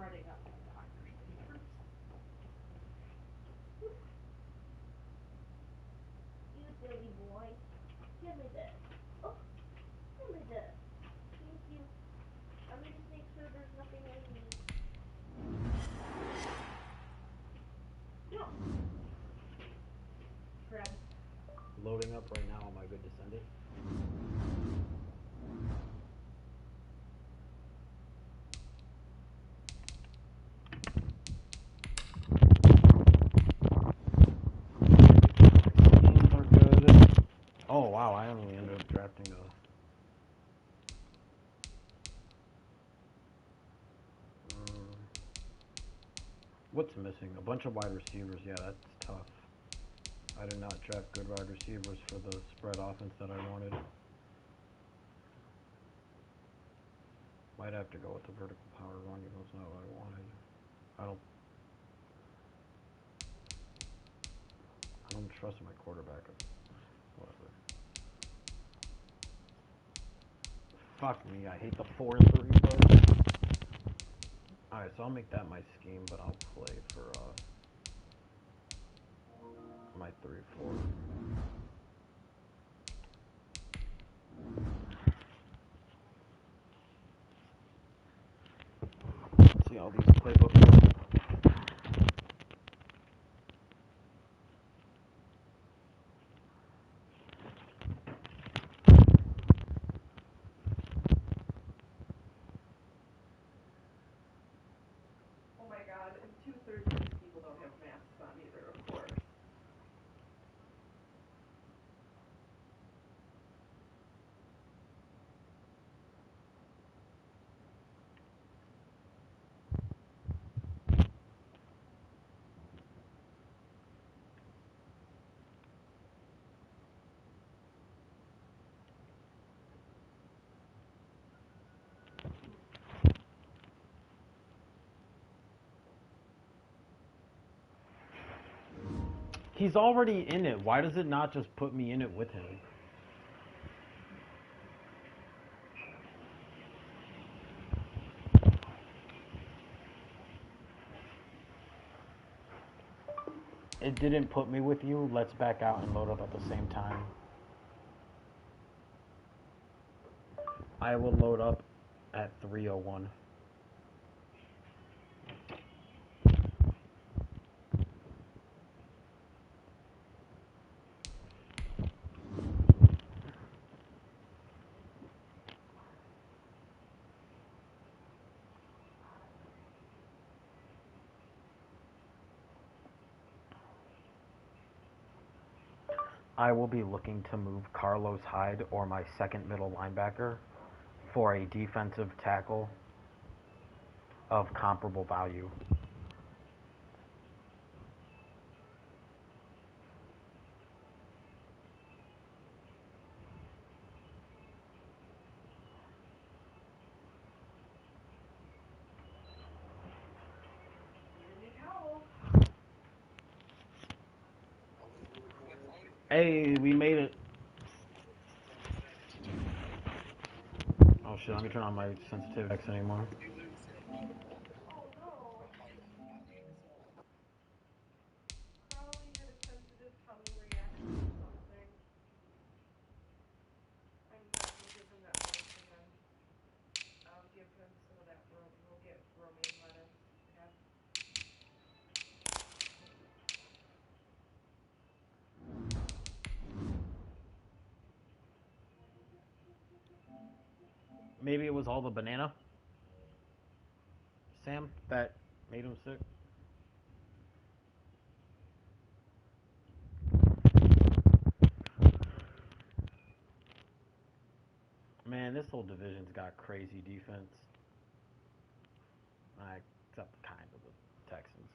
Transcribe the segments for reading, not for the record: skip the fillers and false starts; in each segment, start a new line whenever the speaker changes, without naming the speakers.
You silly boy. Give me this. Oh, give me this. Thank you. Let me just make sure there's nothing I need. No. Grab.
Loading up right now. Am I good to send it? Schemes are good. Oh wow, I only ended up drafting a. What's missing? A bunch of wide receivers. Yeah, that's tough. I did not draft good wide receivers for the spread offense that I wanted. Might have to go with the vertical power run, even though it's not what I wanted. I don't trust my quarterback. Whatever. Fuck me, I hate the 4-3, bro. Alright, so I'll make that my scheme, but I'll play for my 3-4. See all these playbooks.
Oh my god, and 2/3 of these people don't have masks on either, of course.
He's already in it. Why does it not just put me in it with him? It didn't put me with you. Let's back out and load up at the same time. I will load up at 3:01. I will be looking to move Carlos Hyde or my second middle linebacker for a defensive tackle of comparable value. Hey, we made it. Oh shit, let me turn on my sensitivity anymore.
Crowley had a sensitive tongue reaction to something. I'm not going to give him that lettuce again. I'll give him some of that we'll get romaine lettuce.
Maybe it was all the banana, Sam, that made him sick. Man, this whole division's got crazy defense. Except kind of the Texans.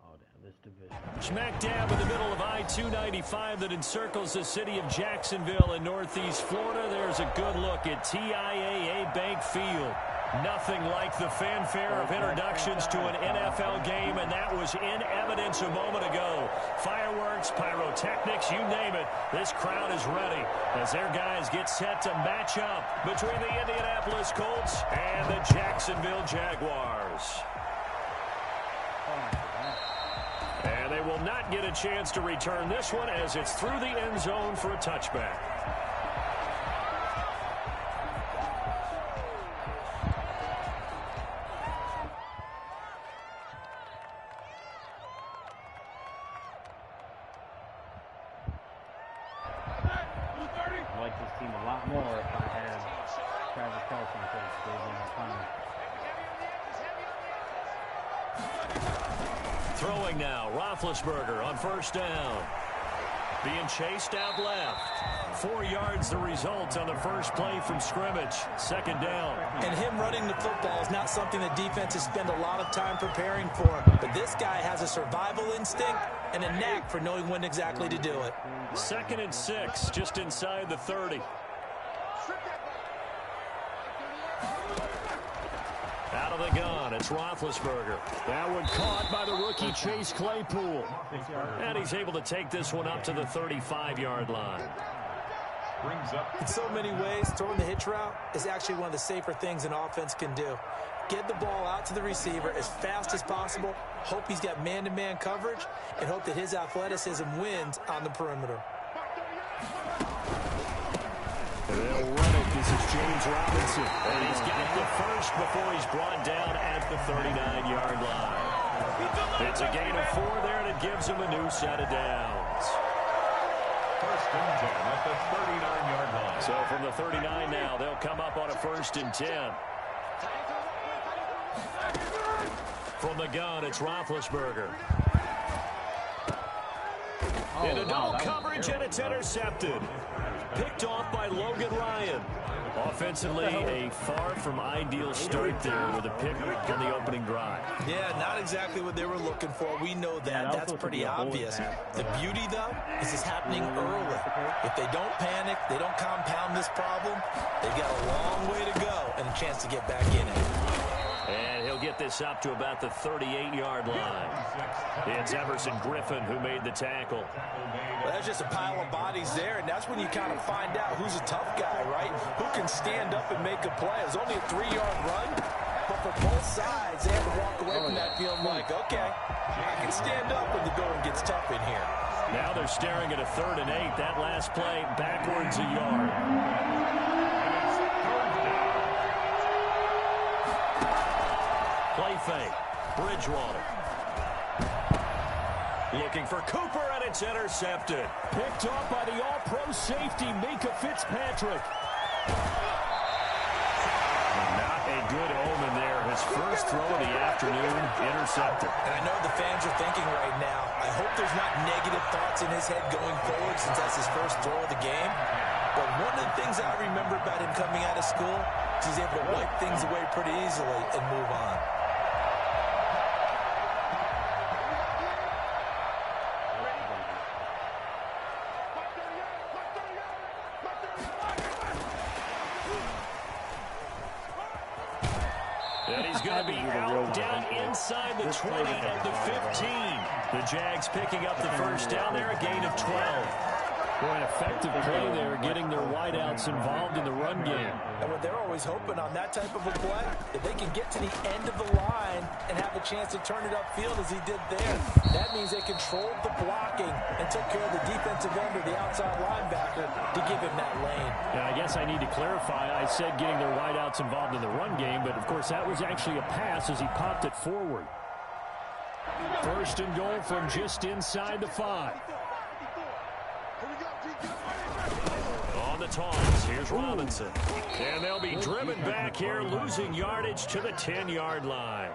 Oh, damn, this division.
Smack dab in the middle of I-295 that encircles the city of Jacksonville in northeast Florida. There's a good look at TIAA Bank Field. Nothing like the fanfare of introductions to an NFL game and and that was in evidence a moment ago. Fireworks, pyrotechnics, you name it. This crowd is ready as their guys get set to match up between the Indianapolis Colts and the Jacksonville Jaguars. And they will not get a chance to return this one as it's through the end zone for a touchback.
I like this team a lot more if I had Travis Kelce instead of David Montgomery.
Throwing now, Roethlisberger on first down. Being chased out left. 4 yards the result on the first play from scrimmage. Second down.
And him running the football is not something the defenses spend a lot of time preparing for. But this guy has a survival instinct and a knack for knowing when exactly to do it.
2nd and 6, just inside the 30. Out of the gun, it's Roethlisberger. That one caught by the rookie Chase Claypool. And he's able to take this one up to the 35-yard line.
In so many ways, throwing the hitch route is actually one of the safer things an offense can do. Get the ball out to the receiver as fast as possible, hope he's got man-to-man coverage, and hope that his athleticism wins on the perimeter.
They'll run it. This is James Robinson. And he's got the first before he's brought down at the 39-yard line. It's a gain of 4 there, and it gives him a new set of downs.
1st and 10 at the 39-yard line.
So from the 39 now, they'll come up on a 1st and 10. From the gun, it's Roethlisberger. In a double coverage, and it's intercepted. Picked off by Logan Ryan. Offensively, a far from ideal start there with a pick on the opening drive.
Yeah, not exactly what they were looking for. We know that. That's pretty obvious. The beauty, though, is it's happening early. If they don't panic, they don't compound this problem, they've got a long way to go and a chance to get back in it.
And he'll get this up to about the 38-yard line. It's Everson Griffin who made the tackle.
Well, that's just a pile of bodies there, and that's when you kind of find out who's a tough guy, right? Who can stand up and make a play. It was only a 3-yard run, but for both sides, they had to walk away from that feeling like, okay, I can stand up when the going gets tough in here.
Now they're staring at a 3rd and 8. That last play backwards a yard. Play fake. Bridgewater. Looking for Cooper, and it's intercepted. Picked off by the all-pro safety, Mika Fitzpatrick. Not a good omen there. His first throw of the afternoon, intercepted.
And I know the fans are thinking right now, I hope there's not negative thoughts in his head going forward since that's his first throw of the game. But one of the things I remember about him coming out of school is he's able to wipe things away pretty easily and move on.
And he's going to be out down inside the 20 at the 15. The Jags picking up the first down there, a gain of 12. Boy, an effective play there, getting their wideouts involved in the run game.
And what they're always hoping on that type of a play, that they can get to the end of the line and have a chance to turn it upfield as he did there. That means they controlled the blocking and took care of the defensive end or the outside linebacker to give him that lane.
And I guess I need to clarify. I said getting their wideouts involved in the run game, but of course that was actually a pass as he popped it forward. 1st and goal from just inside the 5. On the toss, here's Robinson. And they'll be driven back here, losing yardage to the 10-yard line.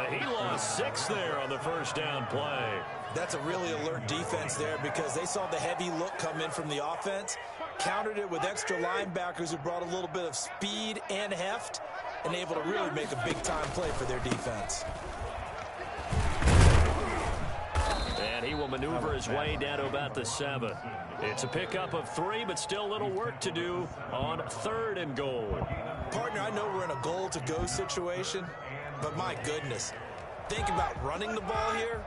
He lost 6 there on the first down play.
That's a really alert defense there because they saw the heavy look come in from the offense, countered it with extra linebackers who brought a little bit of speed and heft, and able to really make a big-time play for their defense.
And he will maneuver his way down to about the 7. It's a pickup of 3, but still a little work to do on 3rd and goal.
Partner, I know we're in a goal-to-go situation, but my goodness, think about running the ball here,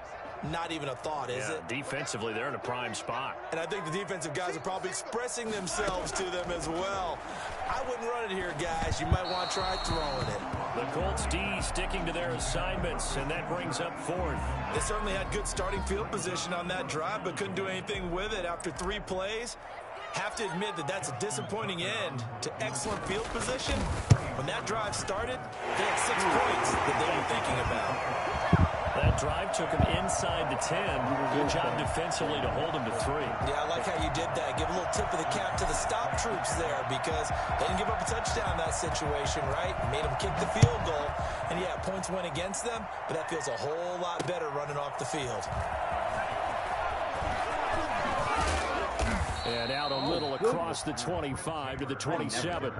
not even a thought, is it?
Defensively, they're in a prime spot.
And I think the defensive guys are probably expressing themselves to them as well. I wouldn't run it here, guys. You might want to try throwing it.
The Colts D sticking to their assignments, and that brings up fourth.
They certainly had good starting field position on that drive, but couldn't do anything with it after 3 plays. Have to admit that that's a disappointing end to excellent field position. When that drive started, they had 6 points that they were thinking about.
That drive took him inside the 10. Good job defensively to hold him to 3.
Yeah, I like how you did that. Give a little tip of the cap to the stop troops there because they didn't give up a touchdown in that situation, right? Made them kick the field goal. And, yeah, points went against them, but that feels a whole lot better running off the field.
And out a little across the 25 to the 27.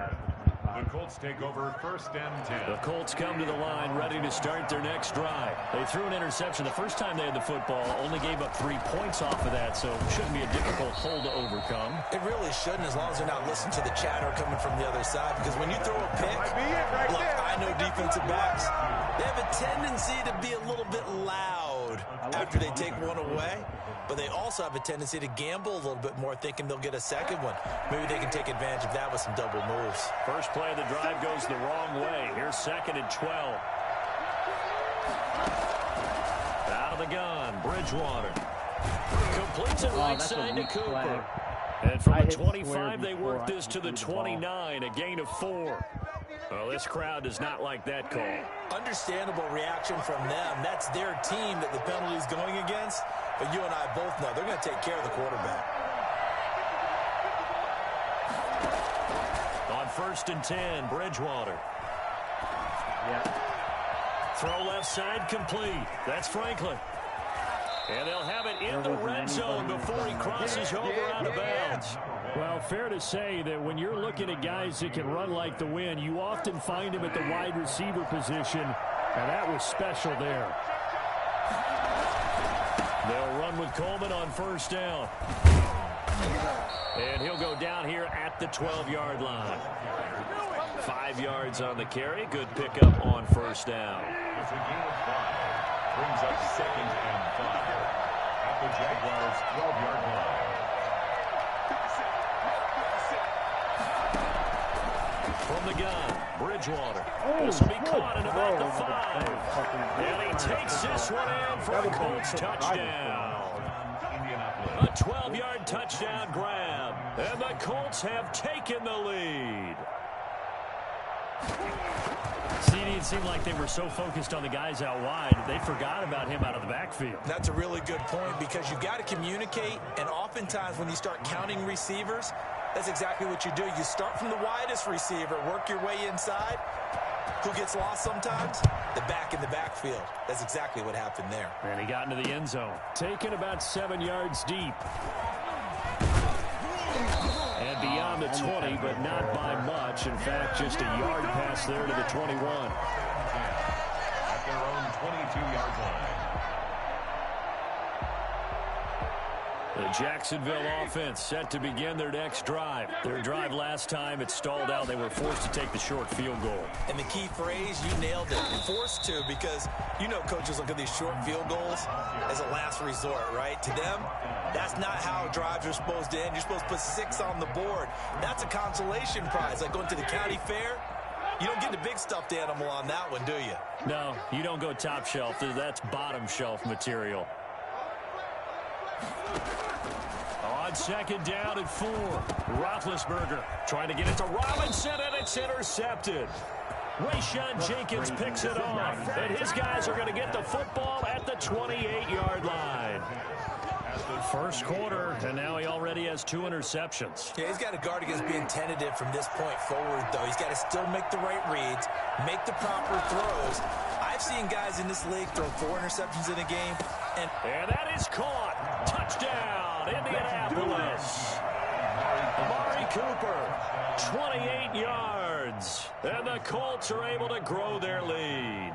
The Colts take over 1st and 10.
The Colts come to the line ready to start their next drive. They threw an interception the first time they had the football, only gave up 3 points off of that, so it shouldn't be a difficult hole to overcome.
It really shouldn't, as long as they're not listening to the chatter coming from the other side, because when you throw a pick, look, I know defensive backs, they have a tendency to be a little bit loud after they take one away, but they also have a tendency to gamble a little bit more, thinking they'll get a second one. Maybe they can take advantage of that with some double moves.
First play of the drive goes the wrong way. Here's 2nd and 12. Out of the gun, Bridgewater. Completes it right side to Cooper. And from the 25, they work this to the 29, a gain of 4. Well, this crowd does not like that call.
Understandable reaction from them. That's their team that the penalty's going against. But you and I both know they're going to take care of the quarterback.
On 1st and 10, Bridgewater. Throw left side complete. That's Franklin. And they'll have it in the red zone before he crosses over out of bounds. Well, fair to say that when you're looking at guys that can run like the wind, you often find them at the wide receiver position, and that was special there. They'll run with Coleman on 1st down. And he'll go down here at the 12-yard line. 5 yards on the carry. Good pickup on 1st down.
It's a gain of 5. Brings up 2nd and 5. At the Jaguars' 12-yard line.
From the gun, Bridgewater. This will be caught at about the 5. And he takes this one in for a Colts touchdown. A 12-yard touchdown grab. And the Colts have taken the lead. CD, it seemed like they were so focused on the guys out wide, they forgot about him out of the backfield.
That's a really good point because you've got to communicate, and oftentimes when you start counting receivers, that's exactly what you do. You start from the widest receiver, work your way inside. Who gets lost sometimes? The back in the backfield. That's exactly what happened there.
And he got into the end zone. Taken about 7 yards deep. And beyond the 20, but not by much. In fact, just a yard pass there to the 21.
At their own 22-yard line.
The Jacksonville offense set to begin their next drive. Their drive last time, it stalled out. They were forced to take the short field goal.
And the key phrase, you nailed it. Forced to, because you know coaches look at these short field goals as a last resort, right? To them, that's not how drives are supposed to end. You're supposed to put 6 on the board. That's a consolation prize, like going to the county fair. You don't get the big stuffed animal on that one, do you?
No, you don't go top shelf. That's bottom shelf material. On 2nd down and 4, Roethlisberger trying to get it to Robinson, and it's intercepted. Rayshawn Jenkins picks it off, and his guys are going to get the football at the 28-yard line. First quarter, and now he already has 2 interceptions.
Yeah, he's got to guard against being tentative from this point forward, though. He's got to still make the right reads, make the proper throws. I've seen guys in this league throw 4 interceptions in a game. And
that is caught. Touchdown, Indianapolis. Amari Cooper, 28 yards. And the Colts are able to grow their lead.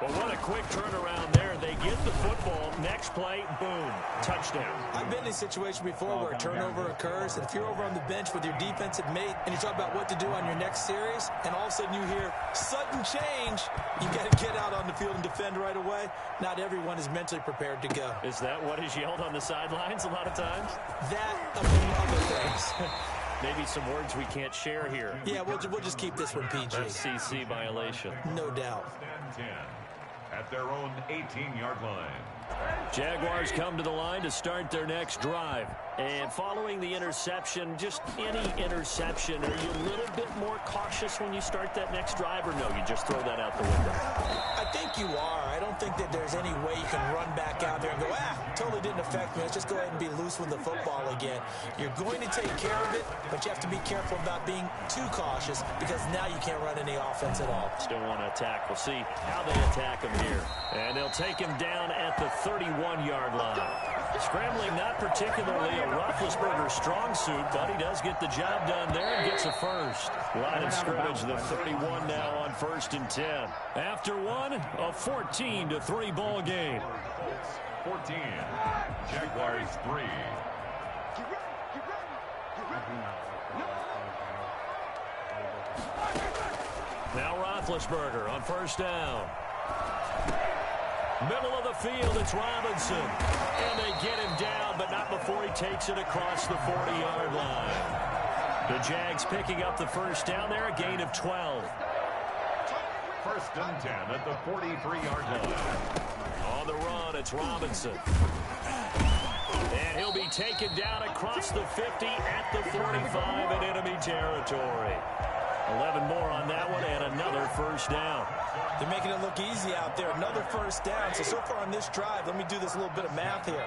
Well, what a quick turnaround there. They get the football. Next Next play, boom, touchdown.
I've been in a situation before where a turnover occurs, and if you're over on the bench with your defensive mate and you talk about what to do on your next series, and all of a sudden you hear sudden change, you got to get out on the field and defend right away. Not everyone is mentally prepared to go.
Is that what is yelled on the sidelines a lot of times?
That, among other things.
Maybe some words we can't share here.
Yeah, we'll just keep this one PG.
FCC violation.
No doubt.
Stand 10 at their own 18-yard line.
Jaguars come to the line to start their next drive. And following the interception, just any interception, are you a little bit more cautious when you start that next drive, or no, you just throw that out the window?
I think you are. I don't think that there's any way you can run back out there and go, totally didn't affect me. Let's just go ahead and be loose with the football again. You're going to take care of it, but you have to be careful about being too cautious because now you can't run any offense at all.
Still want to attack. We'll see how they attack him here. And they'll take him down at the 31-yard line. Scrambling not particularly a Roethlisberger strong suit, but he does get the job done there and gets a first. Line of scrimmage, the 31 now on 1st and 10. After one, a 14-3 ball game.
14, Jaguars 3.
Now Roethlisberger on 1st down. Middle of the field, it's Robinson. And they get him down, but not before he takes it across the 40-yard line. The Jags picking up the 1st down there, a gain of 12.
1st and 10 at the 43-yard line.
On the run, it's Robinson. And he'll be taken down across the 50 at the 45 in enemy territory. 11 more on that one and another 1st down.
They're making it look easy out there. Another 1st down. So far on this drive, let me do this little bit of math here.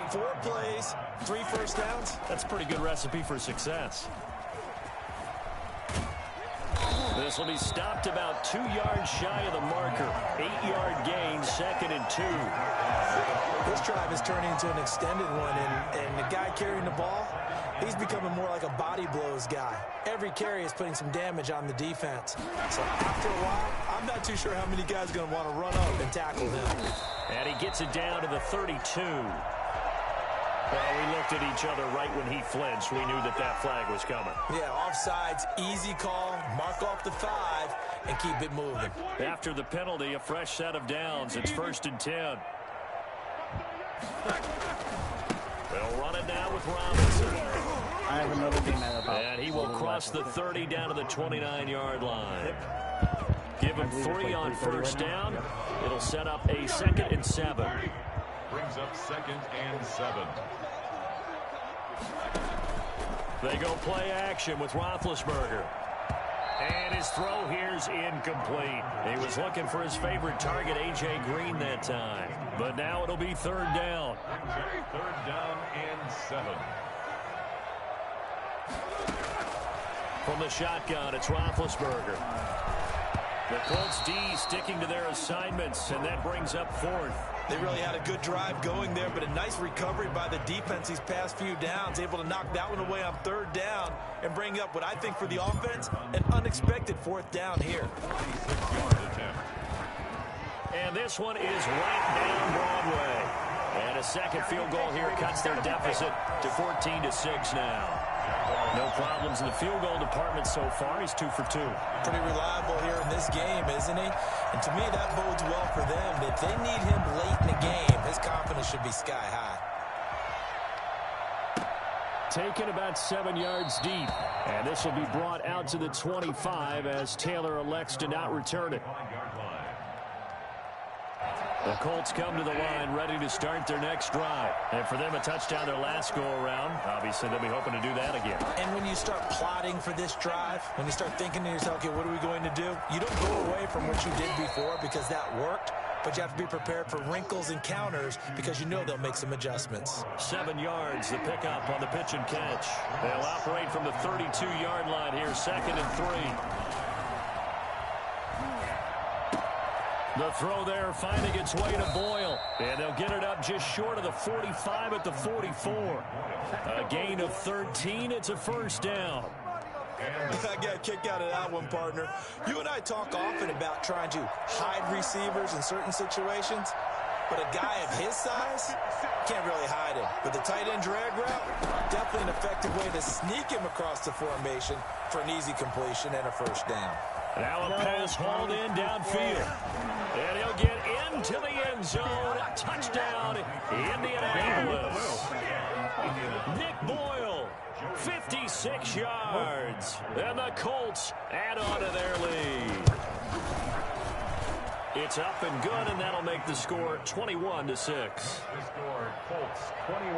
4 plays, 3 1st downs.
That's a pretty good recipe for success. This will be stopped about 2 yards shy of the marker. 8-yard gain, 2nd and 2.
This drive is turning into an extended one, and the guy carrying the ball, he's becoming more like a body blows guy. Every carry is putting some damage on the defense. So after a while, I'm not too sure how many guys are going to want to run up and tackle him.
And he gets it down to the 32. Well, we looked at each other right when he flinched. We knew that that flag was coming.
Yeah, offsides, easy call, mark off the 5, and keep it moving.
After the penalty, a fresh set of downs. It's 1st and 10. They'll run it now with Robinson.
I have another game at about.
And he will cross the 30 down to the 29-yard line. Give him 3 on 1st down. It'll set up a 2nd and 7.
Brings up 2nd and 7.
They go play action with Roethlisberger. And his throw here's incomplete. He was looking for his favorite target, A.J. Green, that time. But now it'll be 3rd down.
3rd down and 7.
From the shotgun, it's Roethlisberger. The Colts D sticking to their assignments, and that brings up 4th.
They really had a good drive going there, but a nice recovery by the defense these past few downs, able to knock that one away on 3rd down and bring up what I think for the offense, an unexpected 4th down here.
26-yard attempt.
And this one is right down Broadway. And a second field goal here cuts their deficit to 14-6 now. No problems in the field goal department so far. He's 2 for 2.
Pretty reliable here in this game, isn't he? And to me, that bodes well for them. If they need him late in the game, his confidence should be sky high.
Taken about 7 yards deep. And this will be brought out to the 25 as Taylor elects to not return it. The Colts come to the line ready to start their next drive. And for them, a touchdown their last go-around. Obviously, they'll be hoping to do that again.
And when you start plotting for this drive, when you start thinking to yourself, okay, what are we going to do? You don't go away from what you did before because that worked, but you have to be prepared for wrinkles and counters because you know they'll make some adjustments.
7 yards, the pickup on the pitch and catch. They'll operate from the 32-yard line here, 2nd and 3. The throw there finding its way to Boyle. And they'll get it up just short of the 45 at the 44. A gain of 13. It's a 1st down.
I got a kick out of that one, partner. You and I talk often about trying to hide receivers in certain situations. But a guy of his size, can't really hide him. With the tight end drag route, definitely an effective way to sneak him across the formation for an easy completion and a first down.
Now a pass hauled in downfield. And he'll get into the end zone. Touchdown, Indianapolis. Nick Boyle, 56 yards. And the Colts add on to their lead. It's up and good, and that'll make the score 21-6.
The score, Colts 21,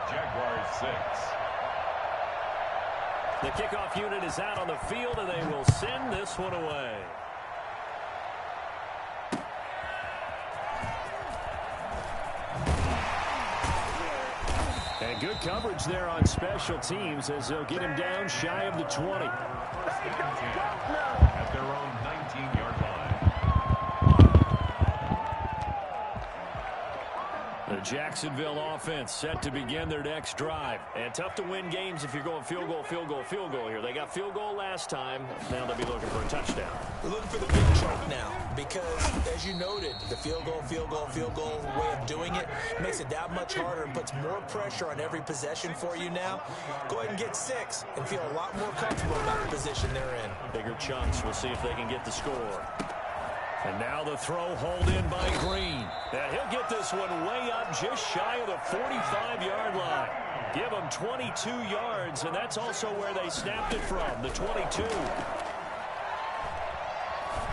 Jaguars 6.
The kickoff unit is out on the field, and they will send this one away. And good coverage there on special teams as they'll get him down shy of the 20.
At their own 19-yard line.
The Jacksonville offense set to begin their next drive. And tough to win games if you're going field goal, field goal, field goal here. They got field goal last time. Now they'll be looking for a touchdown.
They're looking for the big chunk now because, as you noted, the field goal way of doing it makes it that much harder and puts more pressure on every possession for you now. Go ahead and get 6 and feel a lot more comfortable about the position they're in.
Bigger chunks. We'll see if they can get the score. And now the throw hauled in by Green. And he'll get this one way up just shy of the 45-yard line. Give him 22 yards, and that's also where they snapped it from, the 22.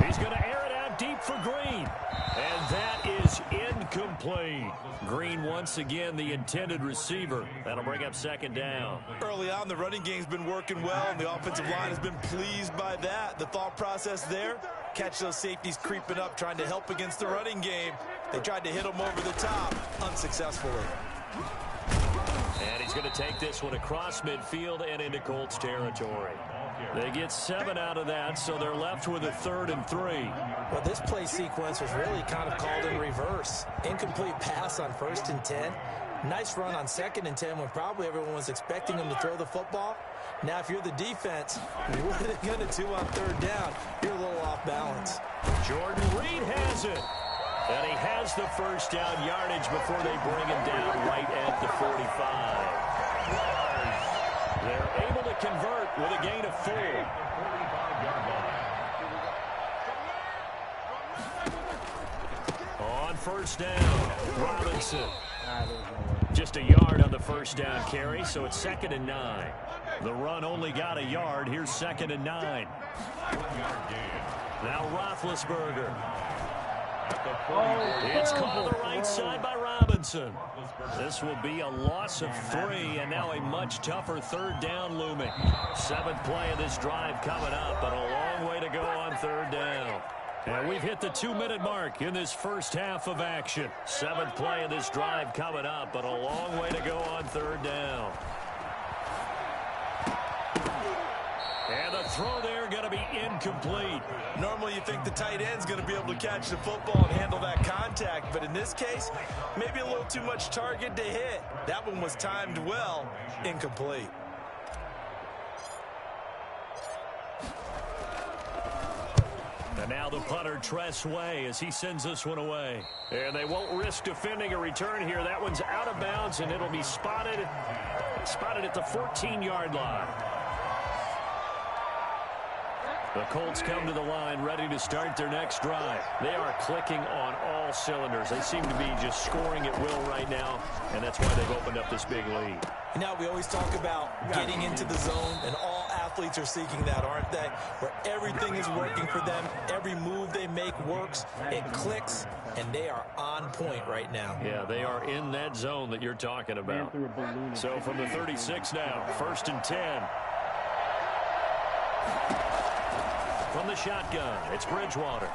He's going to air it out deep for Green. And that is incomplete. Green once again the intended receiver. That'll bring up second down.
Early on, the running game's been working well, and the offensive line has been pleased by that. The thought process there, catch those safeties creeping up, trying to help against the running game. They tried to hit them over the top, unsuccessfully.
And he's going to take this one across midfield and into Colts territory. They get 7 out of that, so they're left with a 3rd and 3.
Well, this play sequence was really kind of called in reverse. Incomplete pass on 1st and 10. Nice run on 2nd and 10 when probably everyone was expecting him to throw the football. Now, if you're the defense, what are they going to do on 3rd down? You're a little off balance.
Jordan Reed has it. And he has the first down yardage before they bring him down right at the 45. They're able to convert with a gain of 4. On first down, Robinson. Just a yard on the first down carry, so it's 2nd and 9. The run only got a yard. Here's 2nd and 9. Now Roethlisberger. It's called the right side by Robinson. This will be a loss of 3, and now a much tougher 3rd down looming. 7th play of this drive coming up, but a long way to go on 3rd down. And we've hit the 2-minute mark in this first half of action. 7th play of this drive coming up, but a long way to go on 3rd down. And the throw there going to be incomplete.
Normally you think the tight end's going to be able to catch the football and handle that contact, but in this case, maybe a little too much target to hit. That one was timed well, incomplete.
And now the punter, Tress Way, as he sends this one away. And they won't risk defending a return here. That one's out of bounds, and it'll be spotted at the 14-yard line. The Colts come to the line ready to start their next drive. They are clicking on all cylinders. They seem to be just scoring at will right now, and that's why they've opened up this big lead.
Now, we always talk about getting into the zone, and all athletes are seeking that, aren't they? Where everything is working for them. Every move they make works. It clicks, and they are on point right now.
Yeah, they are in that zone that you're talking about. So from the 36 now, 1st and 10. From the shotgun, it's Bridgewater.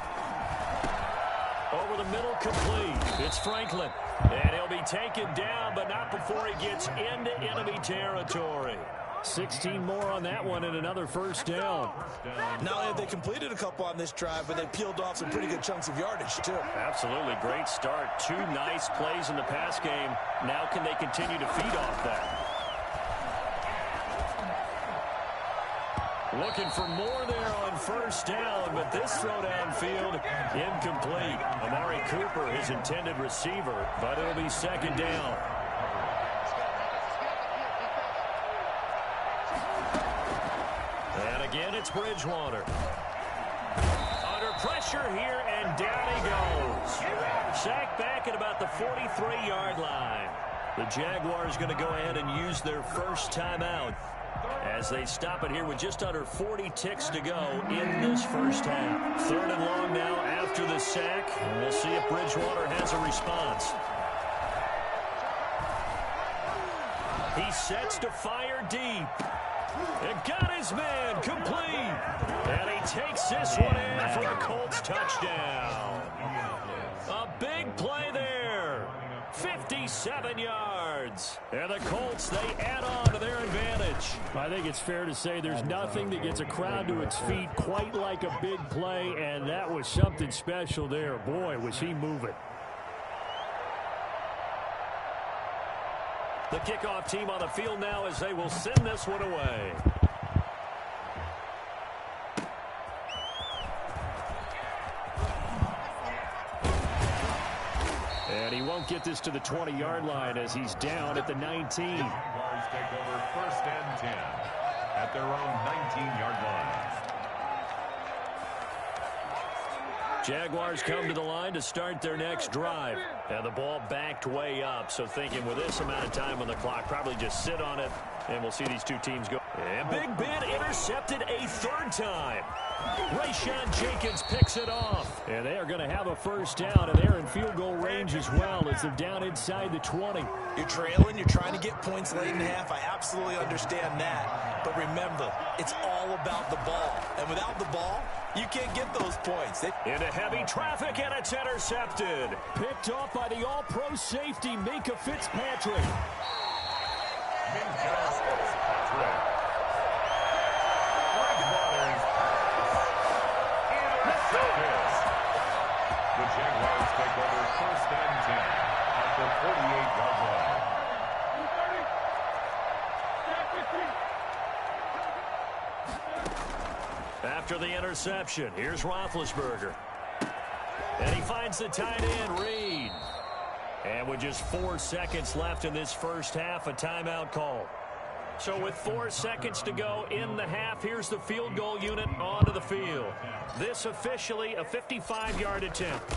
Over the middle, complete. It's Franklin. And he'll be taken down, but not before he gets into enemy territory. 16 more on that one and another first down.
Not only have they completed a couple on this drive, but they peeled off some pretty good chunks of yardage, too.
Absolutely. Great start. 2 nice plays in the pass game. Now can they continue to feed off that? Looking for more there on first down, but this throw downfield incomplete. Amari Cooper, his intended receiver, but it'll be second down. And again, it's Bridgewater. Under pressure here, and down he goes. Sacked back at about the 43-yard line. The Jaguars going to go ahead and use their first timeout as they stop it here with just under 40 ticks to go in this first half. Third and long now after the sack, and we'll see if Bridgewater has a response. He sets to fire deep. And got his man complete. And he takes this one in for a Colts touchdown. A big play there. 57 yards. And the Colts, they add on to their advantage.
I think it's fair to say there's nothing that gets a crowd to its feet quite like a big play, and that was something special there. Boy, was he moving.
The kickoff team on the field now as they will send this one away.
And he won't get this to the 20-yard line as he's down at the 19.
Jaguars take over first and 10 at their own 19-yard line.
Jaguars come to the line to start their next drive. And the ball backed way up, so thinking with this amount of time on the clock, probably just sit on it, and we'll see these two teams go. And Big Ben intercepted a third time. Rayshawn Jenkins picks it off.
And they are going to have a first down, and they're in field goal range as well as they're down inside the 20.
You're trailing, you're trying to get points late in half. I absolutely understand that. But remember, it's all about the ball. And without the ball, you can't get those points.
Into heavy traffic, and it's intercepted.
Picked off by the all-pro safety, Minkah Fitzpatrick.
The Jaguars take over first and 10 at the 48-yard line.
After the interception, here's Roethlisberger. And he finds the tight end, Reed. And with just 4 seconds left in this first half, a timeout call. So with 4 seconds to go in the half, here's the field goal unit onto the field. This officially a 55-yard attempt.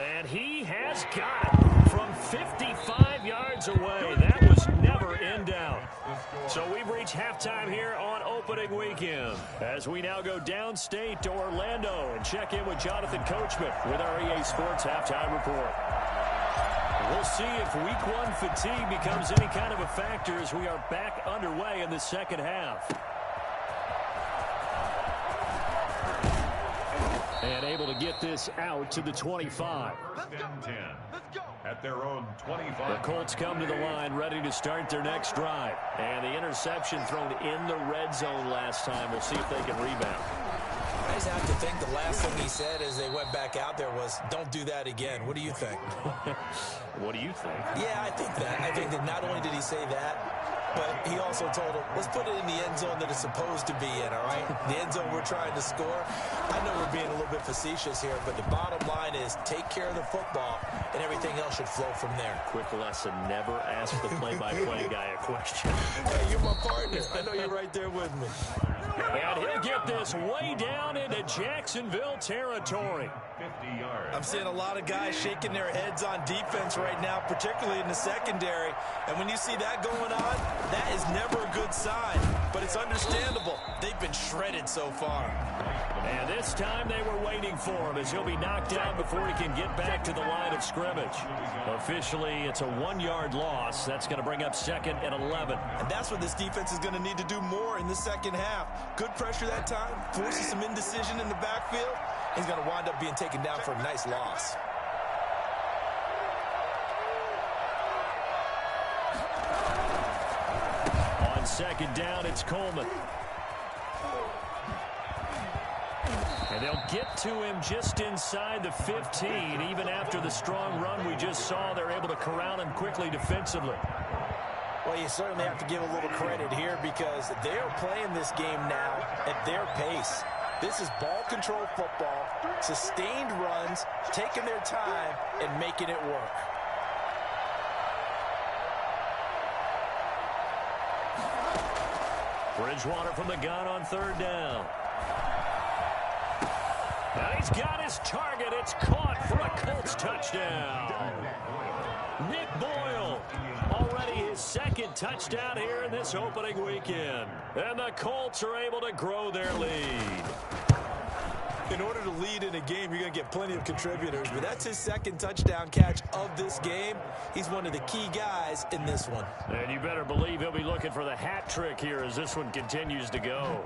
And he has got it from 55 yards away. That was never in doubt. So we've reached halftime here on opening weekend as we now go downstate to Orlando and check in with Jonathan Coachman with our EA Sports Halftime Report. We'll see if Week 1 fatigue becomes any kind of a factor as we are back underway in the second half.
And able to get this out to the 25.
First and 10 at their own 25.
The Colts come to the line ready to start their next drive. And the interception thrown in the red zone last time. We'll see if they can rebound.
I just have to think the last thing he said as they went back out there was, don't do that again. What do you think?
What do you think?
Yeah, I think that. I think that not only did he say that, but he also told him, let's put it in the end zone that it's supposed to be in, all right? The end zone we're trying to score. I know we're being a little bit facetious here, but the bottom line is take care of the football, and everything else should flow from there.
Quick lesson, never ask the play-by-play guy a question.
Hey, you're my partner. I know you're right there with me.
And he'll get this way down into Jacksonville territory.
50 yards.
I'm seeing a lot of guys shaking their heads on defense right now, particularly in the secondary. And when you see that going on, that is never a good sign. But it's understandable. They've been shredded so far.
And this time they were waiting for him as he'll be knocked down before he can get back to the line of scrimmage. Officially, it's a 1-yard loss. That's going to bring up 2nd and 11.
And that's what this defense is going to need to do more in the second half. Good pressure that time, forces some indecision in the backfield. He's going to wind up being taken down for a nice loss.
On second down, it's Coleman. And they'll get to him just inside the 15. Even after the strong run we just saw, they're able to corral him quickly defensively.
Well, you certainly have to give a little credit here because they're playing this game now at their pace. This is ball control football, sustained runs, taking their time, and making it work.
Bridgewater from the gun on third down. And he's got his target. It's caught for a Colts touchdown. Nick Boyle, already his second touchdown here in this opening weekend. And the Colts are able to grow their lead.
In order to lead in a game, you're going to get plenty of contributors, but that's his second touchdown catch of this game. He's one of the key guys in this one.
And you better believe he'll be looking for the hat trick here as this one continues to go.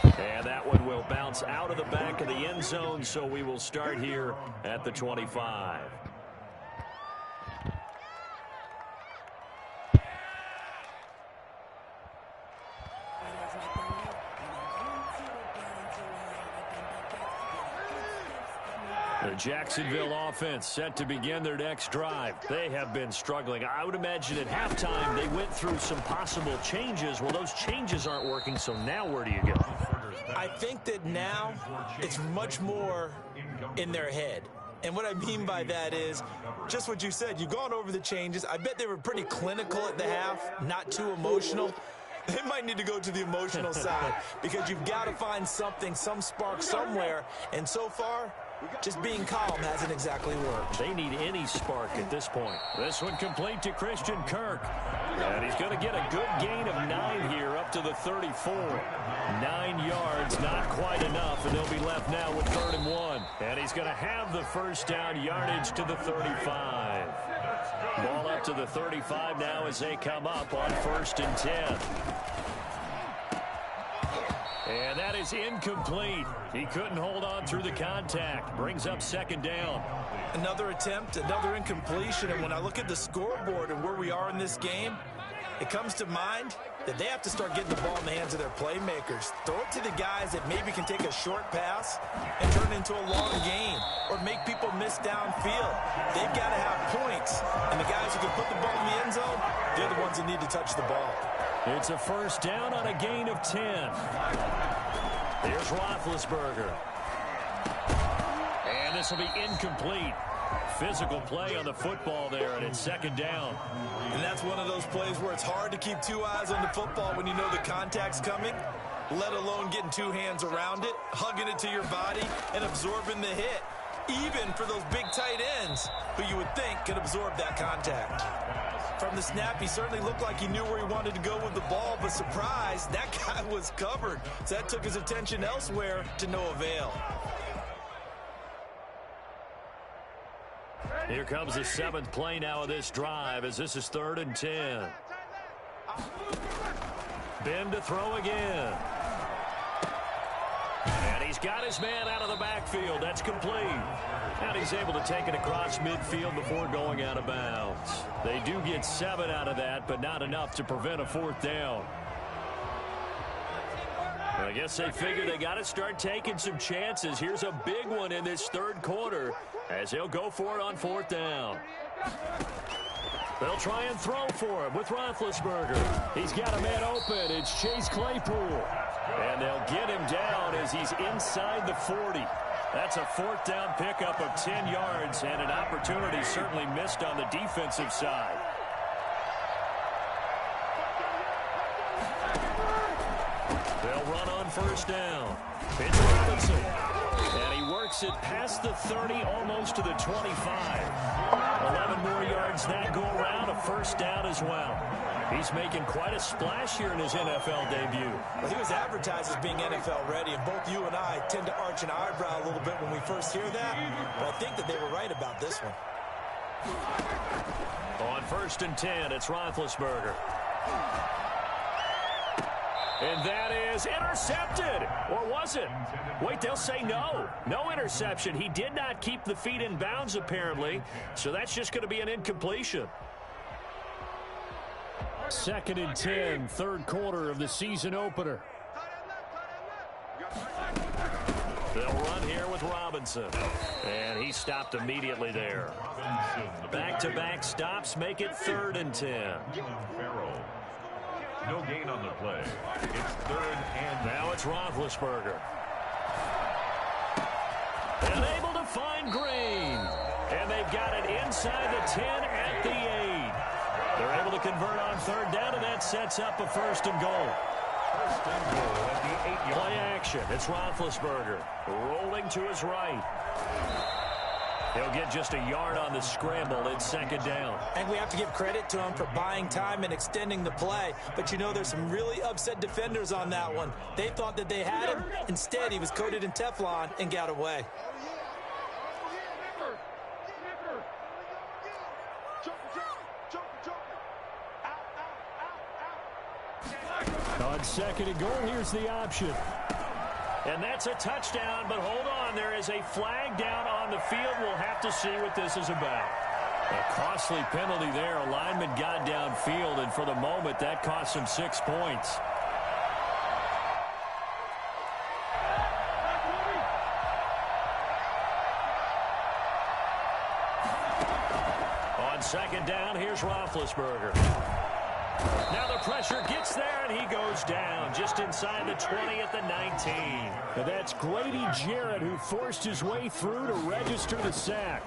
And that one will bounce out of the back of the end zone, so we will start here at the 25. The Jacksonville offense set to begin their next drive. They have been struggling. I would imagine at halftime they went through some possible changes. Well, those changes aren't working, so now where do you go?
I think that now it's much more in their head. And what I mean by that is just what you said. You've gone over the changes. I bet they were pretty clinical at the half, not too emotional. They might need to go to the emotional side because you've got to find something, some spark somewhere. And so far, just being calm hasn't exactly worked.
They need any spark at this point. This one complete to Christian Kirk. And he's going to get a good gain of 9 here up to the 34. 9 yards, not quite enough, and they'll be left now with 3rd and 1. And he's going to have the first down yardage to the 35. Ball up to the 35 now as they come up on 1st and 10. And that is incomplete. He couldn't hold on through the contact. Brings up 2nd down.
Another attempt, another incompletion. And when I look at the scoreboard and where we are in this game, it comes to mind that they have to start getting the ball in the hands of their playmakers. Throw it to the guys that maybe can take a short pass and turn it into a long gain or make people miss downfield. They've got to have points. And the guys who can put the ball in the end zone, they're the ones that need to touch the ball.
It's a 1st down on a gain of 10. Here's Roethlisberger. And this will be incomplete. Physical play on the football there, and it's 2nd down.
And that's one of those plays where it's hard to keep 2 eyes on the football when you know the contact's coming, let alone getting 2 hands around it, hugging it to your body, and absorbing the hit. Even for those big tight ends who you would think could absorb that contact. From the snap, he certainly looked like he knew where he wanted to go with the ball, but surprise, that guy was covered. So that took his attention elsewhere to no avail.
Here comes the 7th play now of this drive as this is 3rd and 10. Ben to throw again. And he's got his man out of the backfield. That's complete. And he's able to take it across midfield before going out of bounds. They do get 7 out of that, but not enough to prevent a 4th down. I guess they figure they got to start taking some chances. Here's a big one in this 3rd quarter as they'll go for it on 4th down. They'll try and throw for him with Roethlisberger. He's got a man open. It's Chase Claypool. And they'll get him down as he's inside the 40. That's a 4th down pickup of 10 yards and an opportunity certainly missed on the defensive side. They'll run on 1st down. It's Robinson. And he works it past the 30, almost to the 25. 11 more yards that go around, a 1st down as well. He's making quite a splash here in his NFL debut.
Well, he was advertised as being NFL ready, and both you and I tend to arch an eyebrow a little bit when we first hear that, but I think that they were right about this one.
On 1st and 10, it's Roethlisberger. And that is intercepted. Or was it? Wait, they'll say no. No interception. He did not keep the feet in bounds, apparently. So that's just going to be an incompletion. 2nd and 10, 3rd quarter of the season opener. They'll run here with Robinson. And he stopped immediately there. Back-to-back stops make it 3rd and 10.
Farrell. No gain on the play. It's 3rd and
now it's Roethlisberger. And able to find Green. And they've got it inside the 10 at the 8. They're able to convert on 3rd down, and that sets up a 1st and goal.
1st and goal at the 8-yard.
Play action. It's Roethlisberger rolling to his right. He'll get just a yard on the scramble. It's 2nd down.
And we have to give credit to him for buying time and extending the play. But, you know, there's some really upset defenders on that one. They thought that they had him. Instead, he was coated in Teflon and got away.
On 2nd and goal, here's the option.
And that's a touchdown, but hold on. There is a flag down on the field. We'll have to see what this is about. A costly penalty there. A lineman got downfield, and for the moment, that cost him 6 points. On 2nd down, here's Roethlisberger. Now the pressure gets there, and he goes down just inside the 20 at the 19.
And that's Grady Jarrett who forced his way through to register the sack.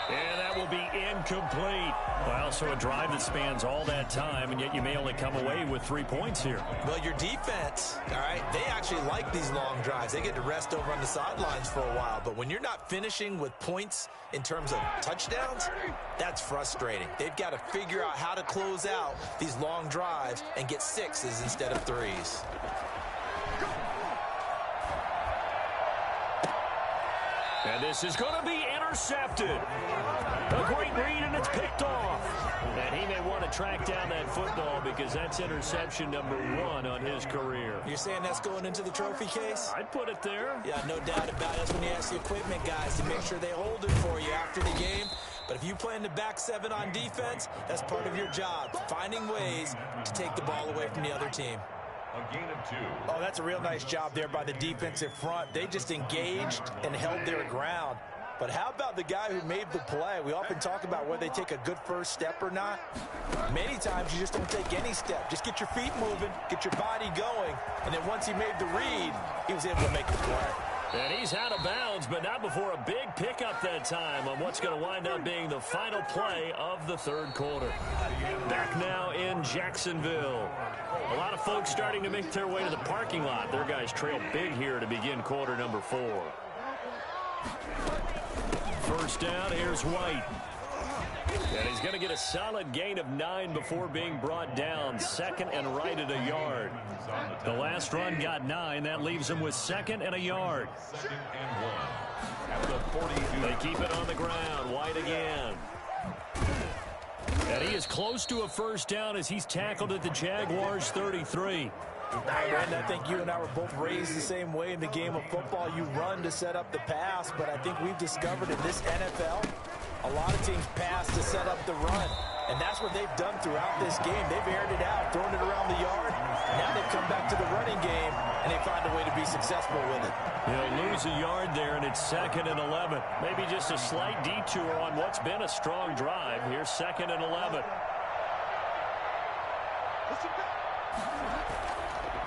And that will be incomplete. Well, so a drive that spans all that time, and yet you may only come away with 3 points here.
Well, your defense, all right, they actually like these long drives. They get to rest over on the sidelines for a while. But when you're not finishing with points in terms of touchdowns, that's frustrating. They've got to figure out how to close out these long drives and get 6s instead of 3s.
And this is going to be intercepted. A great read, and it's picked off. And he may want to track down that football because that's interception number 1 on his career.
You're saying that's going into the trophy case?
I'd put it there.
Yeah, no doubt about it. That's when you ask the equipment guys to make sure they hold it for you after the game. But if you play in the back 7 on defense, that's part of your job, finding ways to take the ball away from the other team.
A gain of 2.
Oh, that's a real nice job there by the defensive front. They just engaged and held their ground. But how about the guy who made the play? We often talk about whether they take a good first step or not. Many times you just don't take any step. Just get your feet moving, get your body going, and then once he made the read, he was able to make the play.
And he's out of bounds, but not before a big pickup that time on what's going to wind up being the final play of the 3rd quarter. Back now in Jacksonville. A lot of folks starting to make their way to the parking lot. Their guys trail big here to begin quarter number 4. 1st down, here's White. And he's going to get a solid gain of 9 before being brought down. 2nd and right at a yard. The last run got 9. That leaves him with 2nd and a yard.
2nd and 1. At the 42.
They keep it on the ground. White again. And he is close to a 1st down as he's tackled at the Jaguars 33.
And I think you and I were both raised the same way in the game of football. You run to set up the pass, but I think we've discovered in this NFL, a lot of teams pass to set up the run. And that's what they've done throughout this game. They've aired it out, thrown it around the yard. Now they've come back to the running game, and they find a way to be successful with it.
He'll lose a yard there, and it's 2nd and 11. Maybe just a slight detour on what's been a strong drive. Here's 2nd and 11.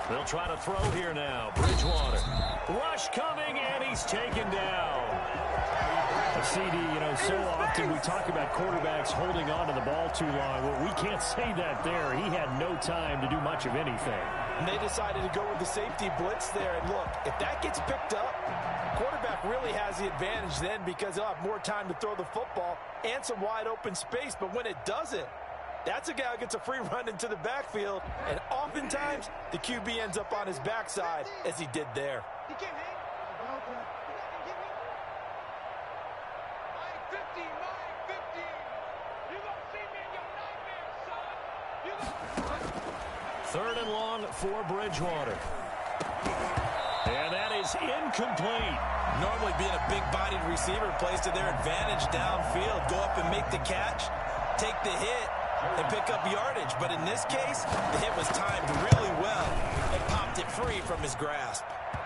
They'll try to throw here now. Bridgewater. Rush coming, and he's taken down.
CD, you know, so often we talk about quarterbacks holding on to the ball too long. Well, we can't say that there. He had no time to do much of anything.
And they decided to go with the safety blitz there. And look, if that gets picked up, quarterback really has the advantage then because he'll have more time to throw the football and some wide open space. But when it doesn't, that's a guy who gets a free run into the backfield. And oftentimes, the QB ends up on his backside as he did there.
Third and long for Bridgewater. And that is incomplete.
Normally being a big-bodied receiver plays to their advantage downfield. Go up and make the catch, take the hit, and pick up yardage. But in this case, the hit was timed really well and popped free from his grasp.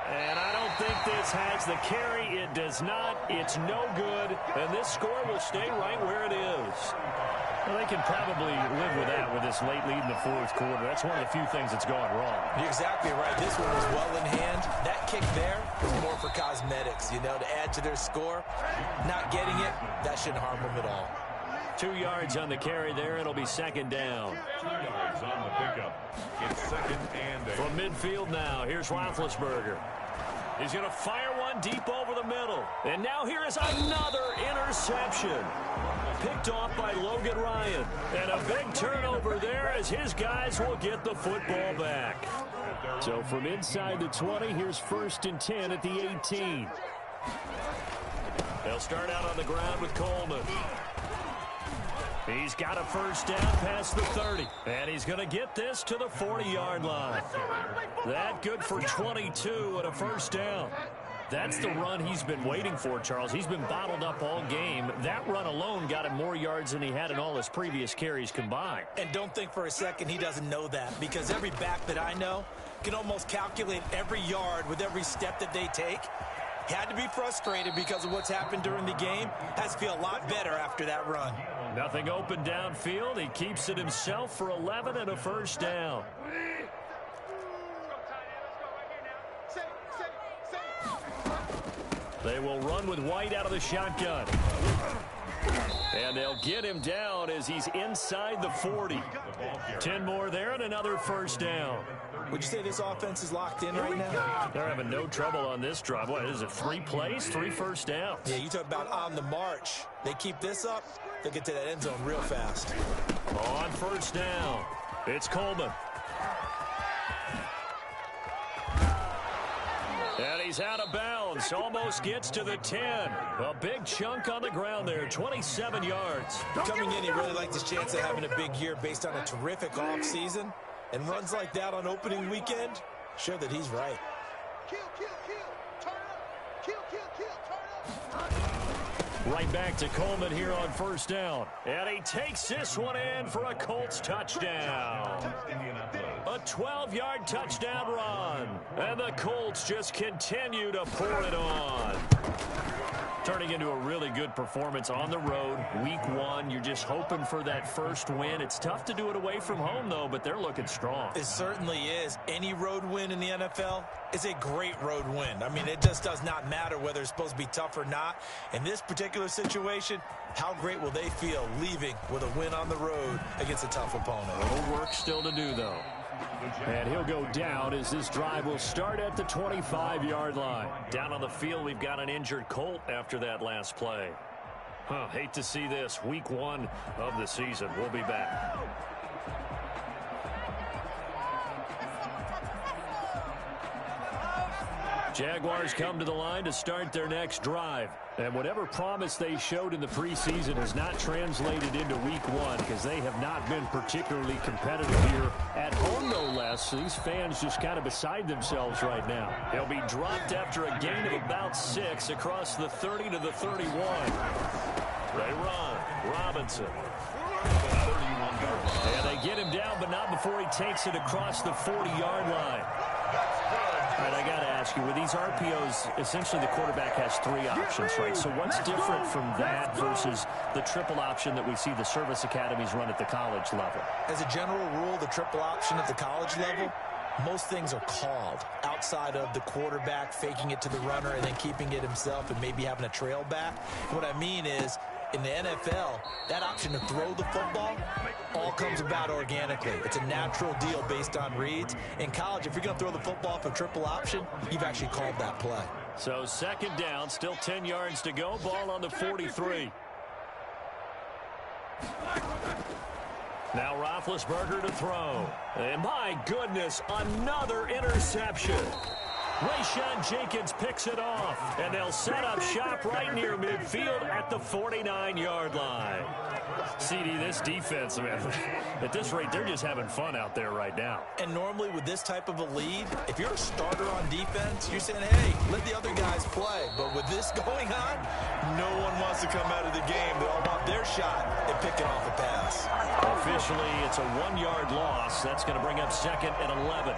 And I don't think this has the carry. It does not. It's no good. And this score will stay right where it is. Well, they can probably live with that with this late lead in the fourth quarter. That's one of the few things that's gone wrong.
You're exactly right. This one was well in hand. That kick there was more for cosmetics, you know, to add to their score. Not getting it, that shouldn't harm them at all.
2 yards on the carry there. It'll be second down.
2 yards on the pickup. It's second and 8.
From midfield now, here's Roethlisberger. He's going to fire one deep over the middle. And now here is another interception. Picked off by Logan Ryan. And a big turnover there as his guys will get the football back. So from inside the 20, here's 1st and 10 at the 18. They'll start out on the ground with Coleman. He's got a first down past the 30. And he's going to get this to the 40-yard line. That good for 22 and a first down. That's the run he's been waiting for, Charles. He's been bottled up all game. That run alone got him more yards than he had in all his previous carries combined.
And don't think for a second he doesn't know that, because every back that I know can almost calculate every yard with every step that they take. Had to be frustrated because of what's happened during the game. Has to feel a lot better after that run.
Nothing open downfield. He keeps it himself for 11 and a first down. They will run with White out of the shotgun. And they'll get him down as he's inside the 40. 10 more there and another first down.
Would you say this offense is locked in right now?
They're having no trouble on this drive. What is it, 3 plays, 3 first downs?
Yeah, you talk about on the march. They keep this up, they'll get to that end zone real fast.
On first down, it's Coleman. And he's out of bounds. Almost gets to the 10. A big chunk on the ground there, 27 yards.
Coming in, he really liked his chance of having a big year based on a terrific offseason. And runs like that on opening weekend show that he's right.
Right back to Coleman here on first down. And he takes this one in for a Colts touchdown. A 12-yard touchdown run. And the Colts just continue to pour it on. Turning into a really good performance on the road. Week 1, you're just hoping for that first win. It's tough to do it away from home, though, but they're looking strong.
It certainly is. Any road win in the NFL is a great road win. I mean, it just does not matter whether it's supposed to be tough or not. In this particular situation, how great will they feel leaving with a win on the road against a tough opponent?
A little work still to do, though. And he'll go down as this drive will start at the 25-yard line. Down on the field, we've got an injured Colt after that last play. Hate to see this. Week 1 of the season. We'll be back. Jaguars come to the line to start their next drive. And whatever promise they showed in the preseason has not translated into week 1 because they have not been particularly competitive here at home, no less. These fans just kind of beside themselves right now. They'll be dropped after a gain of about 6 across the 30 to the 31. They run. Robinson. And they get him down, but not before he takes it across the 40-yard line. All right, I got to ask you, with these RPOs, essentially the quarterback has 3 options, right? So what's different from that versus the triple option that we see the service academies run at the college level?
As a general rule, the triple option at the college level, most things are called outside of the quarterback faking it to the runner and then keeping it himself and maybe having a trail back. What I mean is, in the NFL, that option to throw the football all comes about organically. It's a natural deal based on reads. In college, if you're going to throw the football for triple option, you've actually called that play.
So second down, still 10 yards to go. Ball on the 43. Now Roethlisberger to throw. And my goodness, another interception. Rayshawn Jenkins picks it off, and they'll set up shop right near midfield at the 49-yard line. CD, this defense, man, at this rate, they're just having fun out there right now.
And normally with this type of a lead, if you're a starter on defense, you're saying, hey, let the other guys play. But with this going on, no one wants to come out of the game. They all want their shot at picking off a pass.
Officially, it's a 1-yard loss. That's going to bring up second and 11.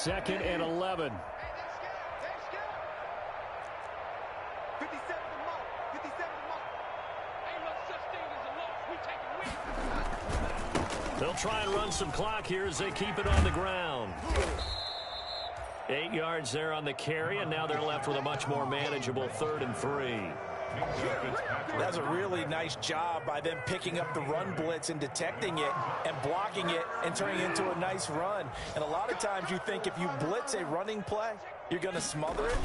2nd and 11. They'll try and run some clock here as they keep it on the ground. 8 yards there on the carry, and now they're left with a much more manageable 3rd and 3.
That's a really nice job by them picking up the run blitz and detecting it and blocking it and turning it into a nice run. And a lot of times you think if you blitz a running play, you're going to smother it.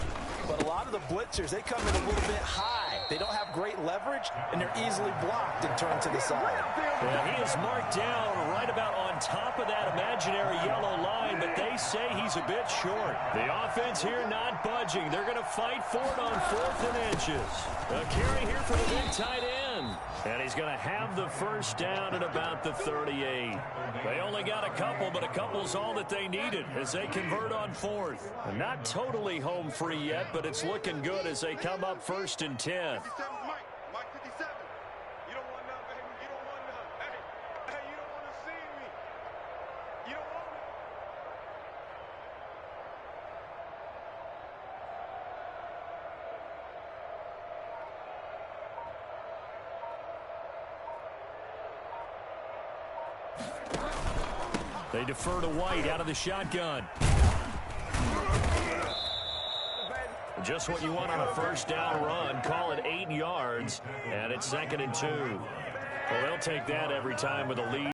But a lot of the blitzers, they come in a little bit high. They don't have great leverage, and they're easily blocked and turned to the side.
Well, he is marked down right about on top of that imaginary yellow line, but they say he's a bit short. The offense here not budging. They're going to fight for it on 4th and inches. A carry here for the big tight end. And he's going to have the first down at about the 38. They only got a couple, but a couple's all that they needed as they convert on 4th. And not totally home free yet, but it's looking good as they come up 1st and 10.
Mike 57. You don't want none, baby. You don't want none. Hey, you don't want to see me. You don't want me.
They defer to White out of the shotgun. Just what you want on a first down run. Call it 8 yards, and it's 2nd and 2. Well, they'll take that every time with a lead.